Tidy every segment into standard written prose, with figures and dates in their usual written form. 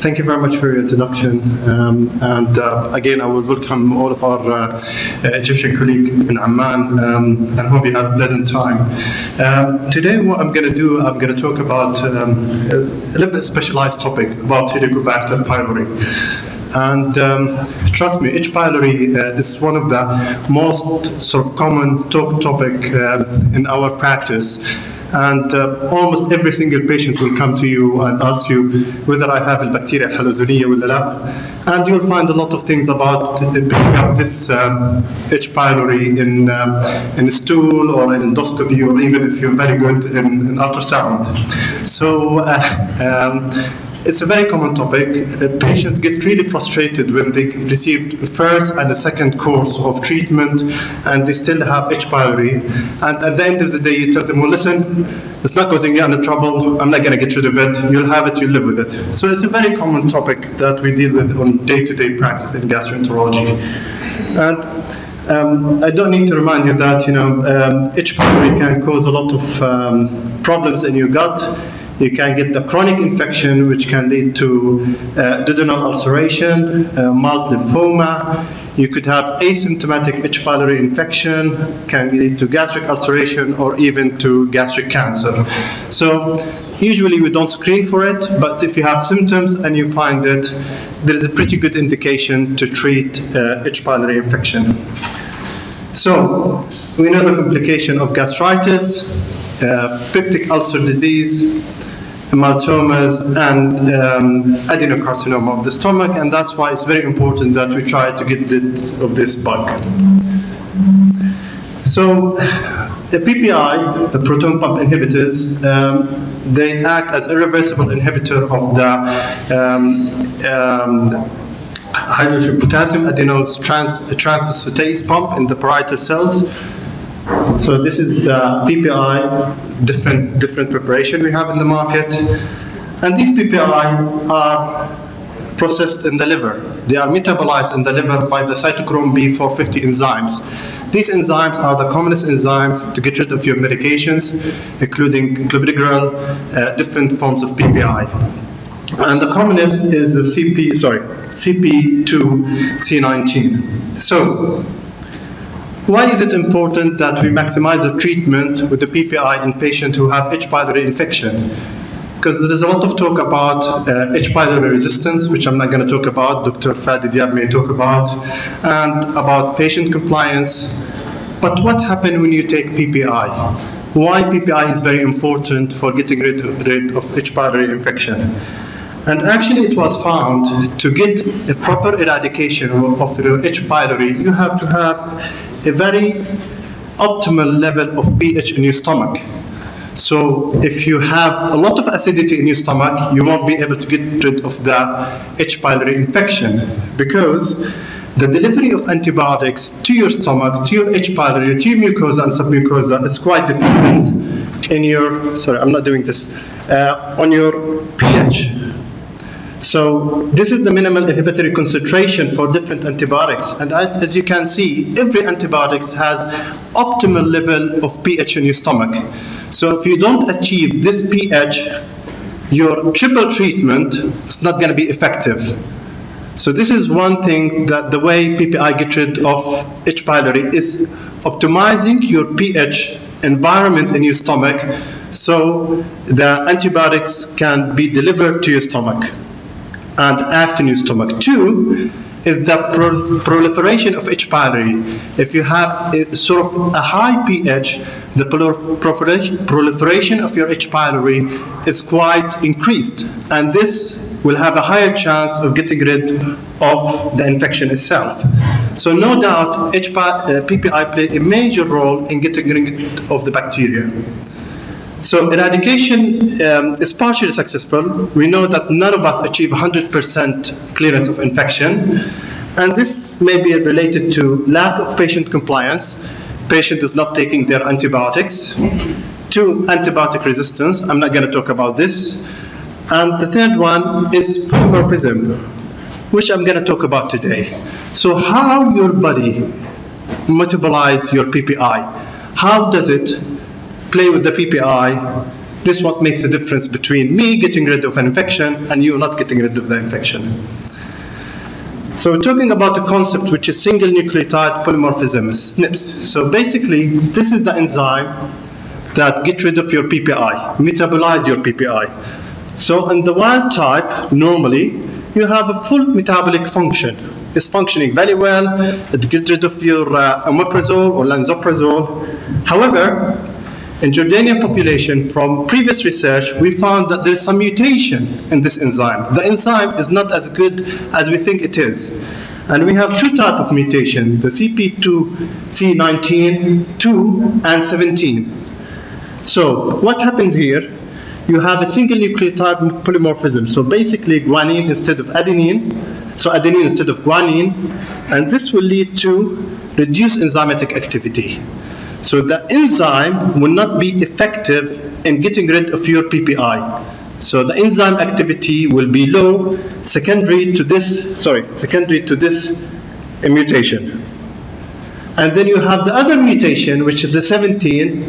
Thank you very much for your introduction. Again, I will welcome all of our Egyptian colleagues in Amman, and hope you have a pleasant time. Today, what I'm going to do, I'm going to talk about a little bit specialized topic about Helicobacter pylori. And trust me, H. pylori is one of the most sort of common topic in our practice. And almost every single patient will come to you and ask you whether I have a bacteria halozoniya or not. And you'll find a lot of things about picking up this H. pylori in stool or in endoscopy, or even if you're very good in ultrasound. So it's a very common topic. Patients get really frustrated when they receive the first and the second course of treatment and they still have H. pylori. And at the end of the day, you tell them, well, listen, it's not causing you any trouble. I'm not going to get rid of it. You'll have it, you'll live with it. So it's a very common topic that we deal with on day-to-day practice in gastroenterology. And I don't need to remind you that, H. pylori can cause a lot of problems in your gut. You can get the chronic infection, which can lead to duodenal ulceration, mild lymphoma. You could have asymptomatic H. pylori infection, can lead to gastric ulceration, or even to gastric cancer. So usually we don't screen for it, but if you have symptoms and you find it, there is a pretty good indication to treat H. pylori infection. So we know the complication of gastritis, peptic ulcer disease, maltomas, and adenocarcinoma of the stomach, and that's why it's very important that we try to get rid of this bug. So the PPI, the proton pump inhibitors, they act as irreversible inhibitor of the hydrogen potassium adenose transphosphate pump in the parietal cells. So this is the PPI, different preparation we have in the market. And these PPI are processed in the liver. They are metabolized in the liver by the cytochrome B450 enzymes. These enzymes are the commonest enzyme to get rid of your medications, including clopidogrel, different forms of PPI. And the commonest is the CP2C19. So, why is it important that we maximize the treatment with the PPI in patients who have H. pylori infection? Because there is a lot of talk about H. pylori resistance, which I'm not going to talk about. Dr. Fadi Diab may talk about, and about patient compliance. But what happens when you take PPI? Why PPI is very important for getting rid of H. pylori infection? And actually it was found to get a proper eradication of your H. pylori, you have to have a very optimal level of pH in your stomach. So if you have a lot of acidity in your stomach, you won't be able to get rid of the H. pylori infection, because the delivery of antibiotics to your stomach, to your H. pylori, to your mucosa and submucosa is quite dependent in your, on your pH. So this is the minimal inhibitory concentration for different antibiotics. And as you can see, every antibiotic has optimal level of pH in your stomach. So if you don't achieve this pH, your triple treatment is not going to be effective. So this is one thing that the way PPI get rid of H. pylori is optimizing your pH environment in your stomach so the antibiotics can be delivered to your stomach and act in your stomach. Two is the proliferation of H. pylori. If you have a high pH, the proliferation of your H. pylori is quite increased, and this will have a higher chance of getting rid of the infection itself. So no doubt PPI play a major role in getting rid of the bacteria. So eradication is partially successful. We know that none of us achieve 100% clearance of infection, and this may be related to lack of patient compliance. Patient is not taking their antibiotics. To antibiotic resistance, I'm not going to talk about this. And the third one is polymorphism, which I'm going to talk about today. So how your body metabolize your PPI? How does it play with the PPI This is what makes a difference between me getting rid of an infection and you not getting rid of the infection. So we're talking about a concept which is single nucleotide polymorphism, SNPs. So basically, this is the enzyme that get rid of your PPI, metabolize your PPI. So in the wild type, normally, you have a full metabolic function. It's functioning very well. It gets rid of your omeprazole or lansoprazole. However, in Jordanian population, from previous research, we found that there is some mutation in this enzyme. The enzyme is not as good as we think it is. And we have two types of mutation, the CP2, C19, and 17. So what happens here? You have a single nucleotide polymorphism. So basically guanine instead of adenine, so adenine instead of guanine, and this will lead to reduced enzymatic activity. So the enzyme will not be effective in getting rid of your PPI. So the enzyme activity will be low, secondary to this mutation. And then you have the other mutation, which is the 17,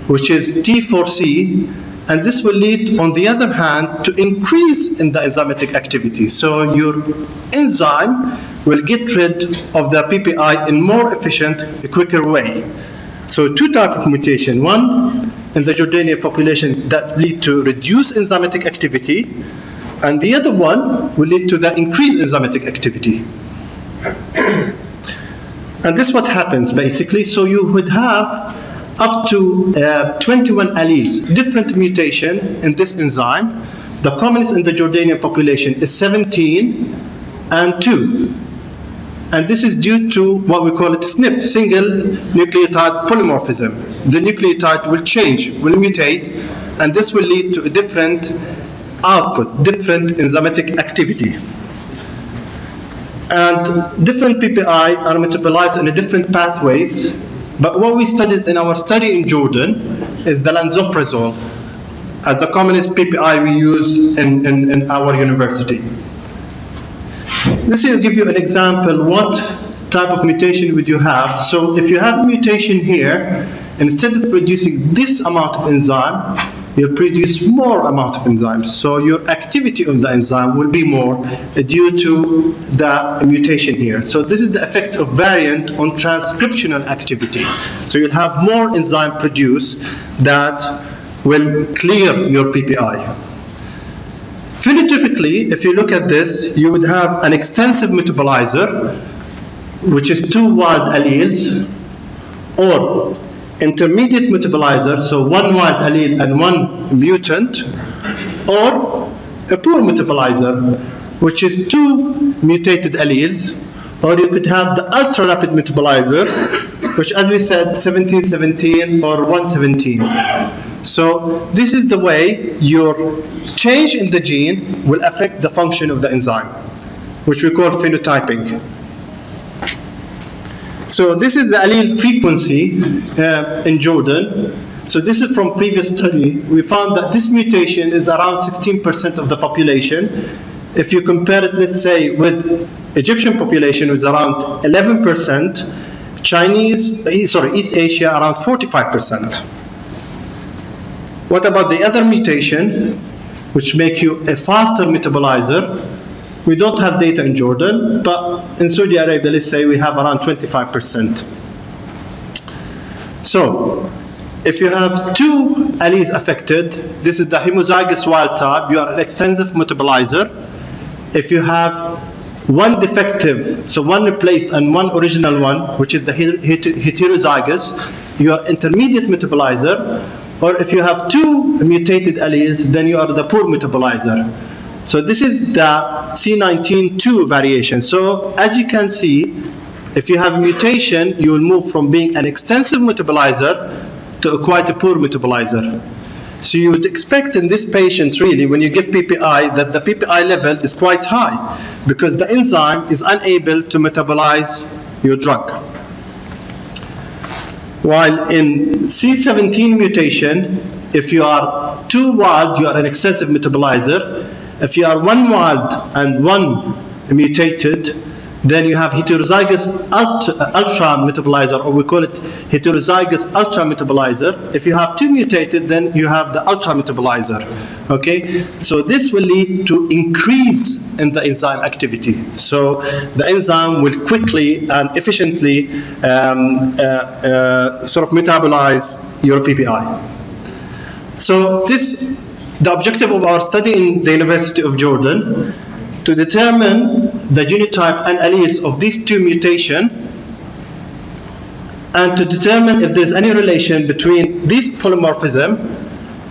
which is T4C, and this will lead, on the other hand, to increase in the enzymatic activity. So your enzyme will get rid of the PPI in more efficient, quicker way. So two types of mutation. One in the Jordanian population that lead to reduced enzymatic activity, and the other one will lead to the increased enzymatic activity. And this is what happens basically. So you would have up to 21 alleles, different mutation in this enzyme. The commonest in the Jordanian population is 17 and 2. And this is due to what we call it SNP, single nucleotide polymorphism. The nucleotide will change, will mutate, and this will lead to a different output, different enzymatic activity. And different PPI are metabolized in different pathways, but what we studied in our study in Jordan is the lansoprazole as the commonest PPI we use in our university. This will give you an example what type of mutation would you have. So if you have a mutation here, instead of producing this amount of enzyme, you'll produce more amount of enzymes. So your activity of the enzyme will be more due to the mutation here. So this is the effect of variant on transcriptional activity. So you'll have more enzyme produced that will clear your PPI. Phenotypically, if you look at this, you would have an extensive metabolizer, which is 2 wild alleles, or intermediate metabolizer, so 1 wild allele and 1 mutant, or a poor metabolizer, which is 2 mutated alleles, or you could have the ultra-rapid metabolizer, which, as we said, 1717 or 117. So this is the way your change in the gene will affect the function of the enzyme, which we call phenotyping. So this is the allele frequency in Jordan. So this is from previous study. We found that this mutation is around 16% of the population. If you compare it, let's say, with Egyptian population, which is around 11%, East Asia around 45%. What about the other mutation, which make you a faster metabolizer? We don't have data in Jordan, but in Saudi Arabia, let's say we have around 25%. So, if you have 2 alleles affected, this is the homozygous wild type, you are an extensive metabolizer. If you have 1 defective, so 1 replaced and 1 original one, which is the heterozygous, you are intermediate metabolizer. Or if you have 2 mutated alleles, then you are the poor metabolizer. So this is the C19-2 variation. So as you can see, if you have a mutation, you will move from being an extensive metabolizer to quite a poor metabolizer. So you would expect in these patients, really, when you give PPI, that the PPI level is quite high because the enzyme is unable to metabolize your drug. While in C17 mutation, if you are 2 wild, you are an excessive metabolizer. If you are 1 wild and 1 mutated, Then you have heterozygous ultra metabolizer, or we call it heterozygous ultra metabolizer. If you have two mutated, then you have the ultra metabolizer. Okay, so this will lead to increase in the enzyme activity. So the enzyme will quickly and efficiently sort of metabolize your PPI. So the objective of our study in the University of Jordan, to determine the genotype and alleles of these two mutations, and to determine if there's any relation between this polymorphism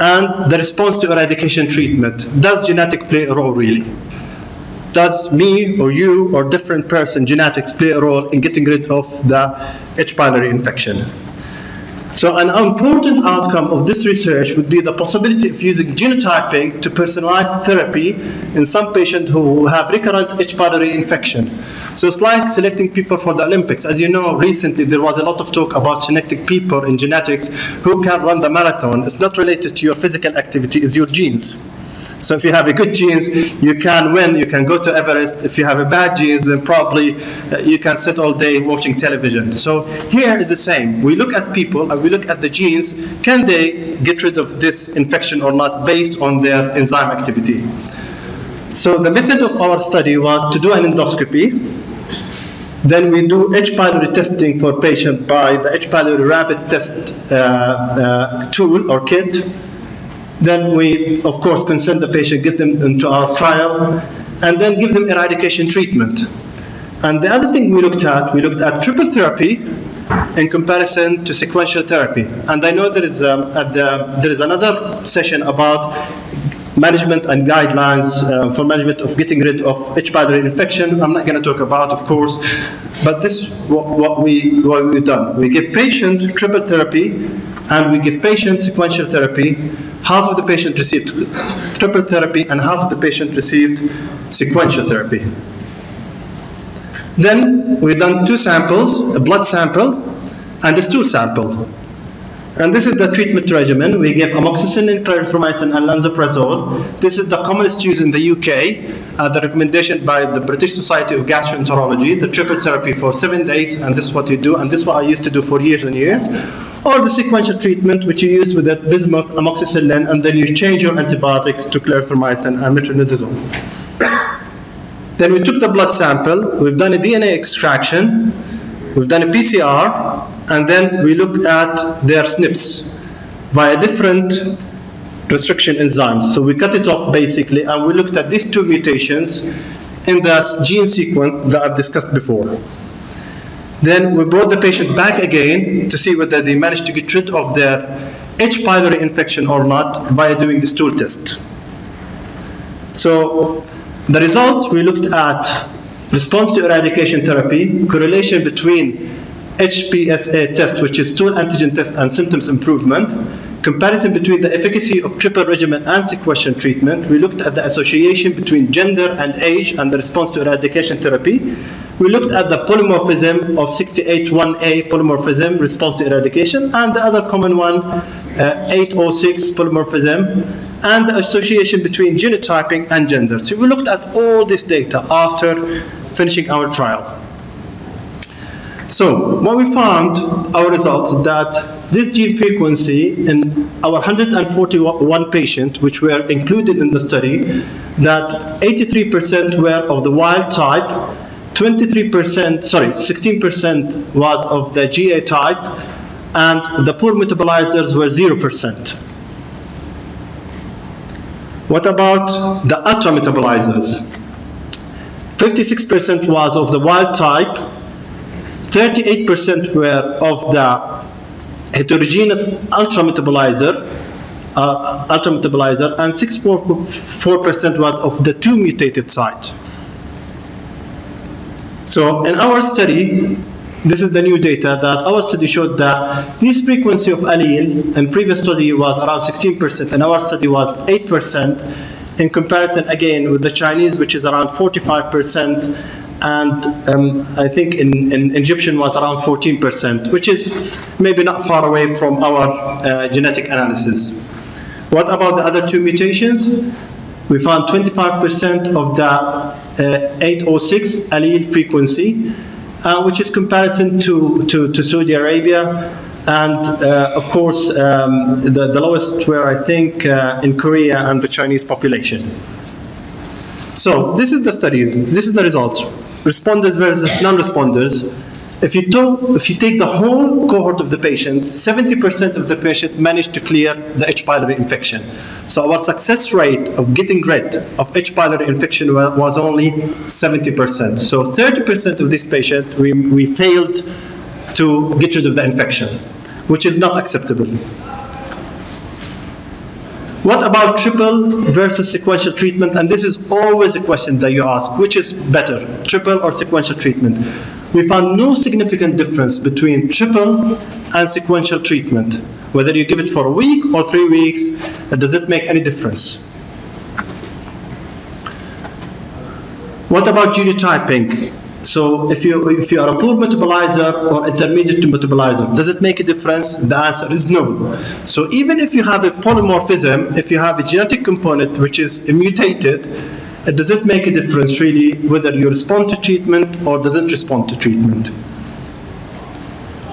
and the response to eradication treatment. Does genetic play a role really? Does me or you or different person genetics play a role in getting rid of the H. pylori infection? So an important outcome of this research would be the possibility of using genotyping to personalize therapy in some patients who have recurrent H. pylori infection. So it's like selecting people for the Olympics. As you know, recently there was a lot of talk about selecting people in genetics who can run the marathon. It's not related to your physical activity, it's your genes. So if you have a good genes, you can win, you can go to Everest. If you have a bad genes, then probably you can sit all day watching television. So here is the same. We look at people and we look at the genes. Can they get rid of this infection or not based on their enzyme activity? So the method of our study was to do an endoscopy. Then we do H. pylori testing for patient by the H. pylori rapid test tool or kit. Then we, of course, consent the patient, get them into our trial, and then give them eradication treatment. And the other thing we looked at triple therapy in comparison to sequential therapy. And I know there is another session about management and guidelines for management of getting rid of H. pylori infection. I'm not going to talk about, of course, but this is what we've done. We give patient triple therapy, and we give patient sequential therapy. Half of the patient received triple therapy and half of the patient received sequential therapy. Then we've done two samples, a blood sample and a stool sample. And this is the treatment regimen. We give amoxicillin, clarithromycin, and lansoprazole. This is the commonest use in the UK, the recommendation by the British Society of Gastroenterology, the triple therapy for 7 days, and this is what you do, and this is what I used to do for years and years. Or the sequential treatment, which you use with that bismuth, amoxicillin, and then you change your antibiotics to clarithromycin and metronidazole. Then we took the blood sample, we've done a DNA extraction, we've done a PCR, and then we look at their SNPs via different restriction enzymes. So we cut it off basically, and we looked at these two mutations in the gene sequence that I've discussed before. Then we brought the patient back again to see whether they managed to get rid of their H. pylori infection or not via doing the stool test. So the results, we looked at response to eradication therapy, correlation between HPSA test, which is stool antigen test, and symptoms improvement, comparison between the efficacy of triple regimen and sequential treatment. We looked at the association between gender and age and the response to eradication therapy. We looked at the polymorphism of 68-1A polymorphism response to eradication, and the other common one, 806 polymorphism, and the association between genotyping and gender. So we looked at all this data after finishing our trial. So what we found, our results, that this gene frequency in our 141 patients, which were included in the study, that 83% were of the wild type, 16% was of the GA type, and the poor metabolizers were 0%. What about the ultra metabolizers? 56% was of the wild type, 38% were of the heterogeneous ultra metabolizer, and 64% was of the two mutated site. So in our study, this is the new data, that our study showed that this frequency of allele in previous study was around 16%, and our study was 8%, in comparison again with the Chinese, which is around 45%, and I think in Egyptian was around 14%, which is maybe not far away from our genetic analysis. What about the other two mutations? We found 25% of the 806 allele frequency, which is comparison to Saudi Arabia, and of course the lowest were, I think, in Korea and the Chinese population. So this is the studies, this is the results, responders versus non-responders. If you take the whole cohort of the patients, 70% of the patient managed to clear the H. pylori infection. So our success rate of getting rid of H. pylori infection was only 70%. So 30% of this patient, we failed to get rid of the infection, which is not acceptable. What about triple versus sequential treatment? And this is always a question that you ask, which is better, triple or sequential treatment? We found no significant difference between triple and sequential treatment. Whether you give it for a week or 3 weeks, does it make any difference? What about genotyping? So if you are a poor metabolizer or intermediate to metabolizer, does it make a difference? The answer is no. So even if you have a polymorphism, if you have a genetic component which is mutated, does it make a difference really whether you respond to treatment or does it respond to treatment?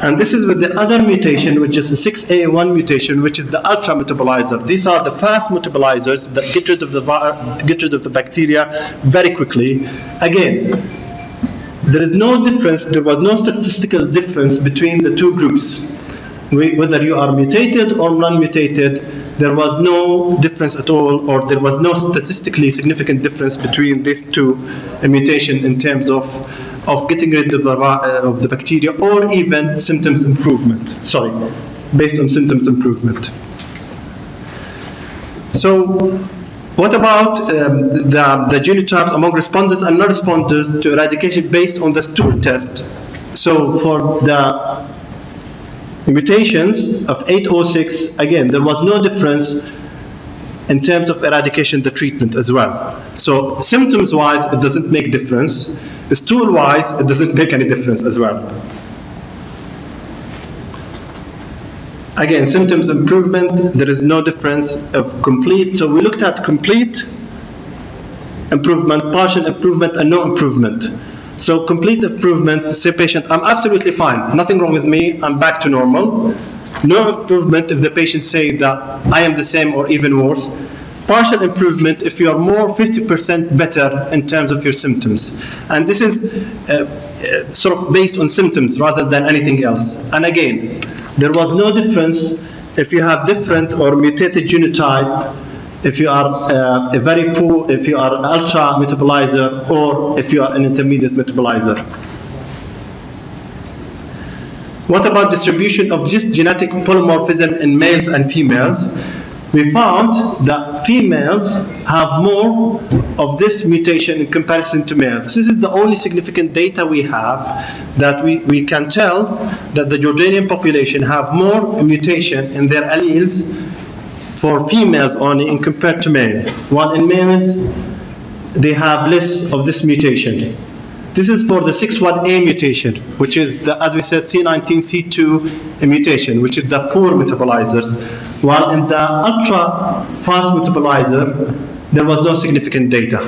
And this is with the other mutation, which is the 6A1 mutation, which is the ultra metabolizer. These are the fast metabolizers that get rid of the bacteria very quickly. Again, there is no difference, there was no statistical difference between the two groups. Whether you are mutated or non-mutated, there was no difference at all, or there was no statistically significant difference between these two mutations in terms of getting rid of the bacteria or even symptoms improvement. Sorry, based on symptoms improvement. So, what about the genotypes among responders and non-responders to eradication based on the stool test? So for the mutations of 806, again, there was no difference in terms of eradication, the treatment as well. So symptoms-wise, it doesn't make difference. Stool-wise, it doesn't make any difference as well. Again, symptoms improvement, there is no difference of complete. So we looked at complete improvement, partial improvement, and no improvement. So complete improvement, say patient, I'm absolutely fine, nothing wrong with me, I'm back to normal. No improvement if the patient say that I am the same or even worse. Partial improvement if you are more 50% better in terms of your symptoms. And this is sort of based on symptoms rather than anything else. And again, there was no difference if you have different or mutated genotype, if you are very poor, if you are ultra metabolizer, or if you are an intermediate metabolizer. What about distribution of this genetic polymorphism in males and females? We found that females have more of this mutation in comparison to males. This is the only significant data we have that we can tell that the Jordanian population have more mutation in their alleles for females only in compared to male, while in males they have less of this mutation. This is for the 61A mutation, which is the, as we said, C19C2 mutation, which is the poor metabolizers, while in the ultra fast metabolizer, there was no significant data.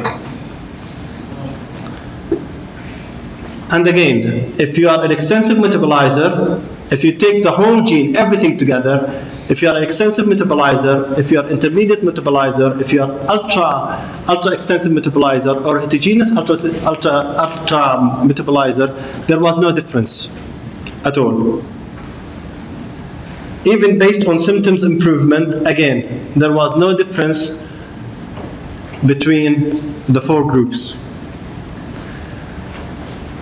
And again, if you are an extensive metabolizer, if you take the whole gene, everything together, if you are an extensive metabolizer, if you are intermediate metabolizer, if you are ultra extensive metabolizer, or heterogeneous ultra metabolizer, there was no difference at all. Even based on symptoms improvement, again, there was no difference between the four groups.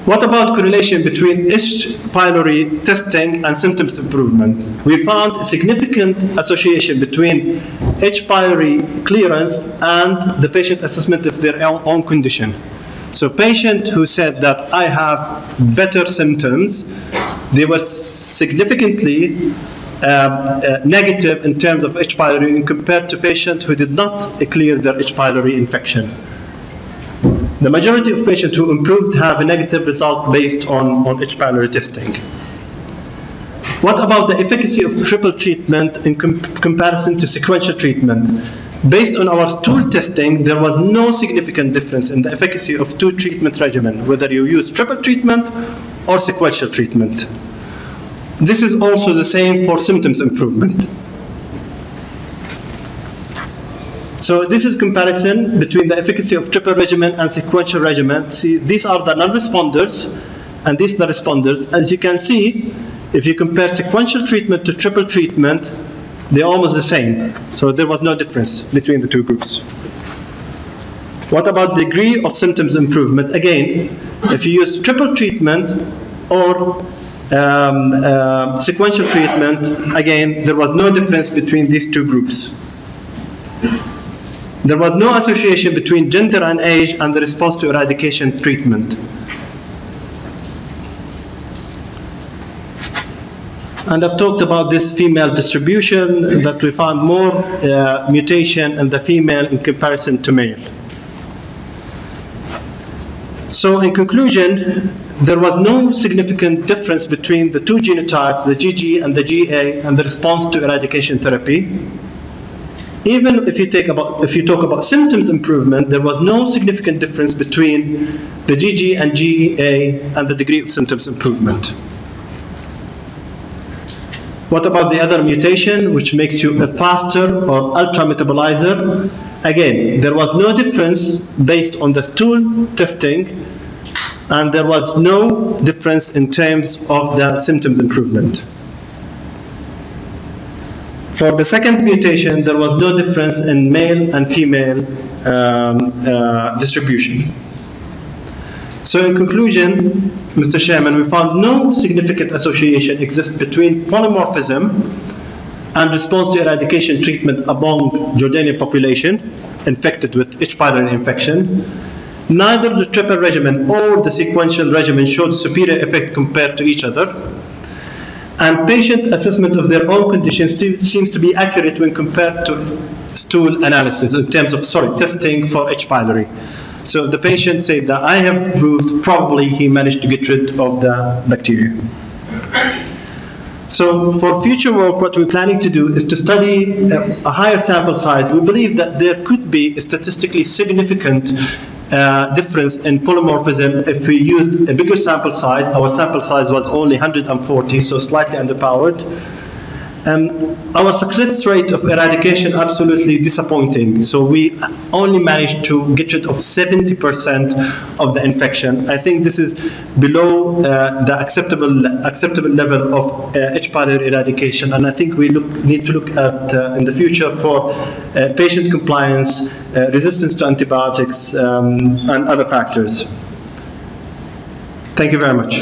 What about correlation between H. pylori testing and symptoms improvement? We found a significant association between H. pylori clearance and the patient assessment of their own condition. So patient who said that I have better symptoms, they were significantly negative in terms of H. pylori compared to patients who did not clear their H. pylori infection. The majority of patients who improved have a negative result based on H. pylori testing. What about the efficacy of triple treatment in comparison to sequential treatment? Based on our stool testing, there was no significant difference in the efficacy of two treatment regimen, whether you use triple treatment or sequential treatment. This is also the same for symptoms improvement. So this is comparison between the efficacy of triple regimen and sequential regimen. See, these are the non-responders, and these are the responders. As you can see, if you compare sequential treatment to triple treatment, they're almost the same. So there was no difference between the two groups. What about degree of symptoms improvement? Again, if you use triple treatment or sequential treatment, again, there was no difference between these two groups. There was no association between gender and age and the response to eradication treatment. And I've talked about this female distribution, that we found more mutation in the female in comparison to male. So in conclusion, there was no significant difference between the two genotypes, the GG and the GA, and the response to eradication therapy. Even if you talk about symptoms improvement, there was no significant difference between the GG and GA and the degree of symptoms improvement. What about the other mutation, which makes you a faster or ultra metabolizer? Again, there was no difference based on the stool testing, and there was no difference in terms of the symptoms improvement. For the second mutation, there was no difference in male and female distribution. So in conclusion, Mr. Chairman, we found no significant association exists between polymorphism and response to eradication treatment among Jordanian population infected with H. pylori infection. Neither the triple regimen or the sequential regimen showed superior effect compared to each other. And patient assessment of their own conditions seems to be accurate when compared to stool analysis in terms of testing for H. pylori. So if the patient said that I have proved, probably he managed to get rid of the bacteria. So for future work, what we're planning to do is to study a higher sample size. We believe that there could be a statistically significant difference in polymorphism if we used a bigger sample size. Our sample size was only 140, so slightly underpowered. Our success rate of eradication absolutely disappointing. So we only managed to get rid of 70% of the infection. I think this is below the acceptable level of H. pylori eradication, and I think we need to look at in the future for patient compliance, resistance to antibiotics, and other factors. Thank you very much.